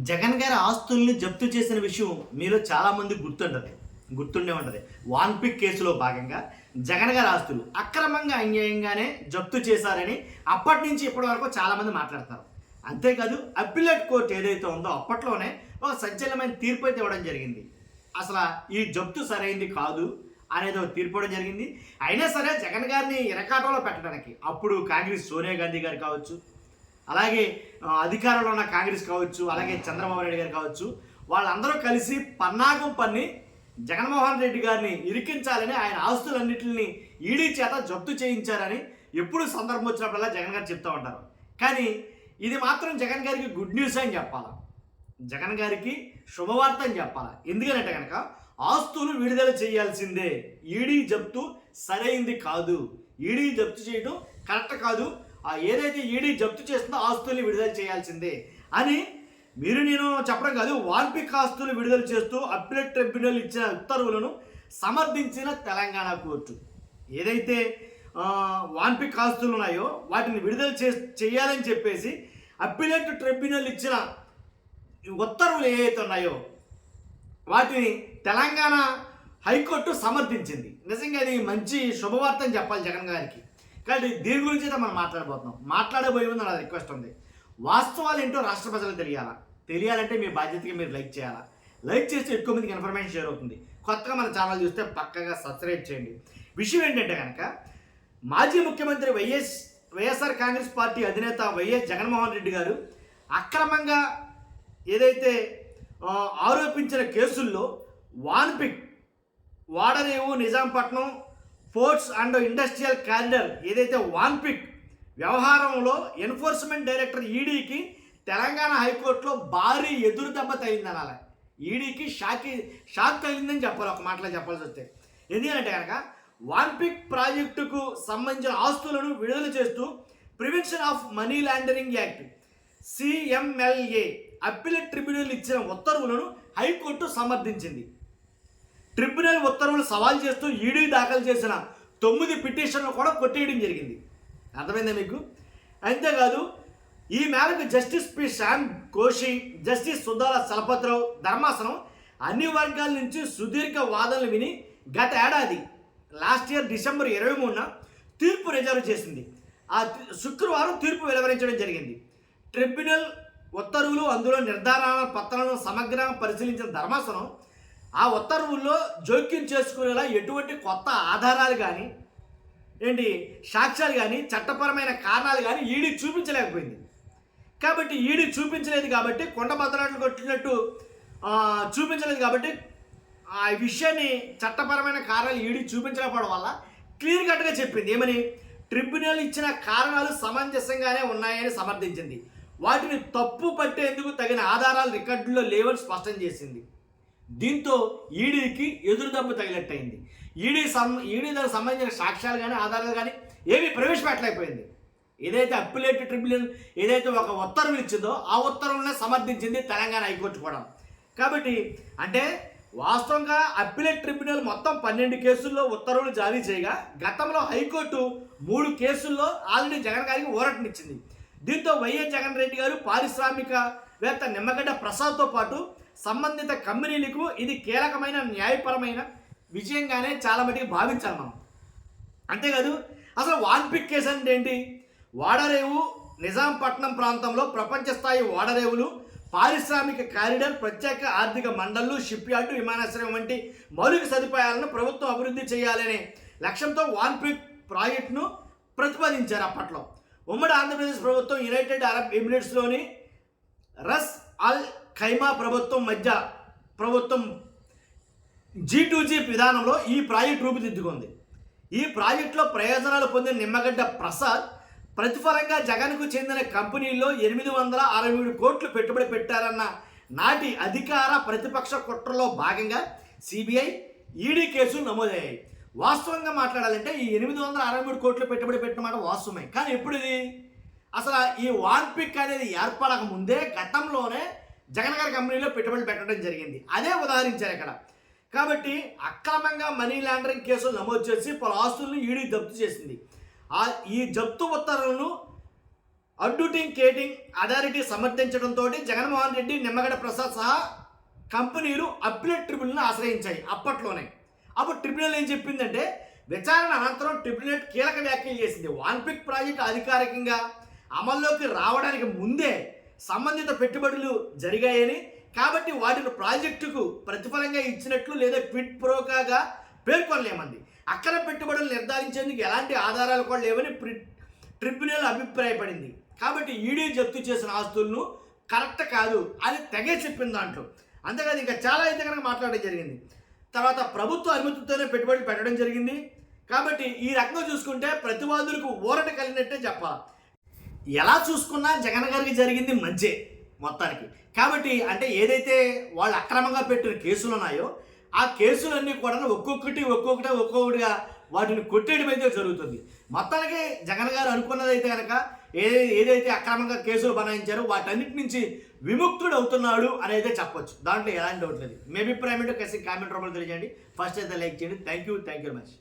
జగన్ గారి ఆస్తుల్ని జప్తు చేసిన విషయం మీలో చాలామంది గుర్తుండే ఉంటుంది. వాన్పిక్ కేసులో భాగంగా జగన్ గారి ఆస్తులు అక్రమంగా అన్యాయంగానే జప్తు చేశారని అప్పటి నుంచి ఇప్పటి వరకు చాలామంది మాట్లాడతారు. అంతేకాదు అప్పీలేట్ కోర్టు ఏదైతే ఉందో అప్పట్లోనే ఒక సంచలనమైన తీర్పు అయితే ఇవ్వడం జరిగింది. అసలు ఈ జప్తు సరైంది కాదు అనేది ఒక తీర్పు ఇవ్వడం జరిగింది. అయినా సరే జగన్ గారిని ఇరకాటంలో పెట్టడానికి అప్పుడు కాంగ్రెస్ సోనియా గాంధీ గారు కావచ్చు, అలాగే అధికారంలో ఉన్న కాంగ్రెస్ కావచ్చు, అలాగే చంద్రబాబు నాయుడు గారు కావచ్చు, వాళ్ళందరూ కలిసి పన్నాగం పన్ని జగన్మోహన్ రెడ్డి గారిని ఇరికించాలని ఆయన ఆస్తులన్నింటిని ఈడీ చేత జప్తు చేయించారని ఎప్పుడు సందర్భం వచ్చినప్పుడల్లా జగన్ గారు చెప్తూ ఉంటారు. కానీ ఇది మాత్రం జగన్ గారికి గుడ్ న్యూస్ అని చెప్పాలి, జగన్ గారికి శుభవార్త అని చెప్పాలి. ఎందుకంటే కనుక ఆస్తులు విడుదల చేయాల్సిందే, ఈడీ జప్తు సరైంది కాదు, ఈడీ జప్తు చేయడం కరెక్ట్ కాదు, ఏదైతే ఈడీ జప్తు చేస్తుందో ఆస్తుల్ని విడుదల చేయాల్సిందే అని నేను చెప్పడం కాదు. వాన్పిక్ ఆస్తులు విడుదల చేస్తూ అప్పీలేట్ ట్రిబ్యునల్ ఇచ్చిన ఉత్తర్వులను సమర్థించిన తెలంగాణ కోర్టు ఏదైతే వాన్పిక్ ఆస్తులు ఉన్నాయో వాటిని విడుదల చేయాలని చెప్పేసి అప్పీలేట్ ట్రిబ్యునల్ ఇచ్చిన ఉత్తర్వులు ఏవైతే ఉన్నాయో వాటిని తెలంగాణ హైకోర్టు సమర్థించింది. నిజంగా అది మంచి శుభవార్త అని చెప్పాలి జగన్ గారికి. కానీ దీని గురించి అయితే మనం మాట్లాడబోయే ముందు నా రిక్వెస్ట్ ఉంది. వాస్తవాలు ఏంటో రాష్ట్ర ప్రజలకు తెలియాలంటే మీ బాధ్యతగా మీరు లైక్ చేయాలా. లైక్ చేస్తే ఎక్కువ మందికి ఇన్ఫర్మేషన్ షేర్ అవుతుంది. కొత్తగా మన ఛానల్ చూస్తే పక్కగా సబ్స్క్రైబ్ చేయండి. విషయం ఏంటంటే కనుక మాజీ ముఖ్యమంత్రి వైఎస్ఆర్ కాంగ్రెస్ పార్టీ అధినేత వైఎస్ జగన్మోహన్ రెడ్డి గారు అక్రమంగా ఏదైతే ఆరోపించిన కేసుల్లో Vanpic, Vadarevu, Nizampatnam ports and industrial corridor ఏదైతే వాన్పిక్ వ్యవహారంలో ఎన్ఫోర్స్మెంట్ డైరెక్టర్ ఈడీకి తెలంగాణ హైకోర్టులో భారీ ఎదురు దెబ్బ తగిలిందనాలి. ఈడీకి షాక్ తగిలిందని చెప్పాలి, ఒక మాటలో చెప్పాల్సి వస్తే. ఎందుకంటే కనుక వాన్పిక్ ప్రాజెక్టుకు సంబంధించిన ఆస్తులను విడుదల చేస్తూ prevention of money laundering act CMLA appellate tribunal ఇచ్చిన ఉత్తర్వులను హైకోర్టు సమర్థించింది. ట్రిబ్యునల్ ఉత్తర్వులు సవాల్ చేస్తూ ఈడీ దాఖలు చేసిన 9 పిటిషన్లు కూడా కొట్టేయడం జరిగింది. అర్థమైందా మీకు? అంతేకాదు ఈ మేరకు justice P Shyam Koshi, justice Sudhala Chalapathi Rao ధర్మాసనం అన్ని వర్గాల నుంచి సుదీర్ఘ వాదనలు విని గత ఏడాది లాస్ట్ ఇయర్ డిసెంబర్ 23న తీర్పు రిజర్వ్ చేసింది. ఆ శుక్రవారం తీర్పు వెలువరించడం జరిగింది. ట్రిబ్యునల్ ఉత్తర్వులు అందులో నిర్ధారణ పత్రాలను సమగ్రంగా పరిశీలించిన ధర్మాసనం ఆ ఉత్తర్వుల్లో జోక్యం చేసుకునేలా ఎటువంటి కొత్త ఆధారాలు కానీ సాక్ష్యాలు కానీ చట్టపరమైన కారణాలు కానీ ఈడీ చూపించలేకపోయింది. కాబట్టి ఈడీ చూపించలేదు కాబట్టి కొండ భద్రాట్లు కొట్టినట్టు చూపించలేదు కాబట్టి ఆ విషయాన్ని చట్టపరమైన కారణాలు ఈడీ చూపించకపోవడం వల్ల క్లియర్ కట్గా చెప్పింది. ఏమని? ట్రిబ్యునల్ ఇచ్చిన కారణాలు సమంజసంగానే ఉన్నాయని సమర్థించింది. వాటిని తప్పు పట్టేందుకు తగిన ఆధారాలు రికార్డుల్లో లేవని స్పష్టం చేసింది. దీంతో ఈడీకి ఎదురు దెబ్బ తగినట్టయింది. ఈడీ దానికి సంబంధించిన సాక్ష్యాలు కానీ ఆధారాలు కానీ ఏమీ ప్రవేశపెట్టలేకపోయింది. ఏదైతే అప్పీలేట్ ట్రిబ్యునల్ ఏదైతే ఒక ఉత్తర్వులు ఇచ్చిందో ఆ ఉత్తర్వులనే సమర్థించింది తెలంగాణ హైకోర్టు కూడా. కాబట్టి అంటే వాస్తవంగా అప్పీలేట్ ట్రిబ్యునల్ మొత్తం 12 కేసుల్లో ఉత్తర్వులు జారీ చేయగా గతంలో హైకోర్టు 3 కేసుల్లో ఆల్రెడీ జగన్ గారికి ఊరటనిచ్చింది. దీంతో వైఎస్ జగన్ రెడ్డి గారు పారిశ్రామికవేత్త నిమ్మగడ్డ ప్రసాద్తో పాటు సంబంధిత కంపెనీలకు ఇది కీలకమైన న్యాయపరమైన విజయంగానే చాలా మటుకు భావించాలి మనం. అంతేకాదు అసలు వాన్పిక్ కేసు అంటే ఏంటి? వాడరేవు, నిజాంపట్నం ప్రాంతంలో ప్రపంచ స్థాయి వాడరేవులు, పారిశ్రామిక కారిడార్, ప్రత్యేక ఆర్థిక మండళ్లు, షిప్ యార్డు, విమానాశ్రయం వంటి మౌలిక సదుపాయాలను ప్రభుత్వం అభివృద్ధి చేయాలనే లక్ష్యంతో వాన్పిక్ ప్రాజెక్టును ప్రతిపాదించారు. అప్పట్లో ఉమ్మడి ఆంధ్రప్రదేశ్ ప్రభుత్వం, యునైటెడ్ అరబ్ ఎమిరేట్స్లోని రస్ అల్ ఖైమా ప్రభుత్వం G2G విధానంలో ఈ ప్రాజెక్టు రూపుదిద్దుకుంది. ఈ ప్రాజెక్టులో ప్రయోజనాలు పొందిన నిమ్మగడ్డ ప్రసాద్ ప్రతిఫలంగా జగన్కు చెందిన కంపెనీల్లో 863 కోట్లు పెట్టుబడి పెట్టారన్న నాటి అధికార ప్రతిపక్ష కుట్రలో భాగంగా సిబిఐ, ఈడీ కేసులు నమోదయ్యాయి. వాస్తవంగా మాట్లాడాలంటే ఈ 863 కోట్లు పెట్టుబడి పెట్టిన మాట వాస్తవమే. కానీ ఎప్పుడు ఇది? అసలు ఈ వాన్పిక్ అనేది ఏర్పడక ముందే గతంలోనే జగన్ గారి కంపెనీలో పెట్టుబడులు పెట్టడం జరిగింది. అదే ఉదాహరించారు ఇక్కడ. కాబట్టి అక్రమంగా మనీ లాండరింగ్ కేసులు నమోదు చేసి పలు ఆస్తులను ఈడీ జప్తు చేసింది. ఈ జప్తు ఉత్తర్వులను అడ్యుకేటింగ్ అథారిటీ సమర్థించడంతో జగన్మోహన్ రెడ్డి, నిమ్మగడ్డ ప్రసాద్ సహా కంపెనీలు అప్పిలేట్ ట్రిబ్యునల్ని ఆశ్రయించాయి అప్పట్లోనే. అప్పుడు ట్రిబ్యునల్ ఏం చెప్పిందంటే, విచారణ అనంతరం ట్రిబ్యునల్ కీలక వ్యాఖ్యలు చేసింది. వాన్పిక్ ప్రాజెక్టు అధికారికంగా అమల్లోకి రావడానికి ముందే సంబంధిత పెట్టుబడులు జరిగాయని, కాబట్టి వాటిని ప్రాజెక్టుకు ప్రతిఫలంగా ఇచ్చినట్లు లేదా క్విడ్ ప్రోకాగా పేర్కొనలేమంది. అక్రమ పెట్టుబడులు నిర్ధారించేందుకు ఎలాంటి ఆధారాలు కూడా లేవని ట్రిబ్యునల్ అభిప్రాయపడింది. కాబట్టి ఈడీ జప్తు చేసిన ఆస్తులను కరెక్ట్ కాదు అని తెగే చెప్పింది దాంట్లో. అంతేకాదు ఇంకా చాలా అయితే కనుక మాట్లాడడం జరిగింది. తర్వాత ప్రభుత్వ అనుమతితోనే పెట్టుబడులు పెట్టడం జరిగింది. కాబట్టి ఈ రకంగా చూసుకుంటే ప్రతివాదులకు ఊరట కలిగినట్టే చెప్పాలి. ఎలా చూసుకున్నా జగన్ గారికి జరిగింది మంచే మొత్తానికి. కాబట్టి అంటే ఏదైతే వాళ్ళు అక్రమంగా పెట్టిన కేసులు ఉన్నాయో ఆ కేసులన్నీ కూడా ఒక్కొక్కటిగా వాటిని కొట్టేయడం అయితే జరుగుతుంది. మొత్తానికి జగన్ గారు అనుకున్నదైతే కనుక ఏదైతే అక్రమంగా కేసులు బనాయించారో వాటన్నిటి నుంచి విముక్తుడు అవుతున్నాడు అనేది చెప్పొచ్చు. దాంట్లో ఎలాంటి డౌట్ లేదు. మీ అభిప్రాయం ఏంటో కామెంట్ రూపంలో తెలియజేయండి. ఫస్ట్ అయితే లైక్ చేయండి. Thank you very much.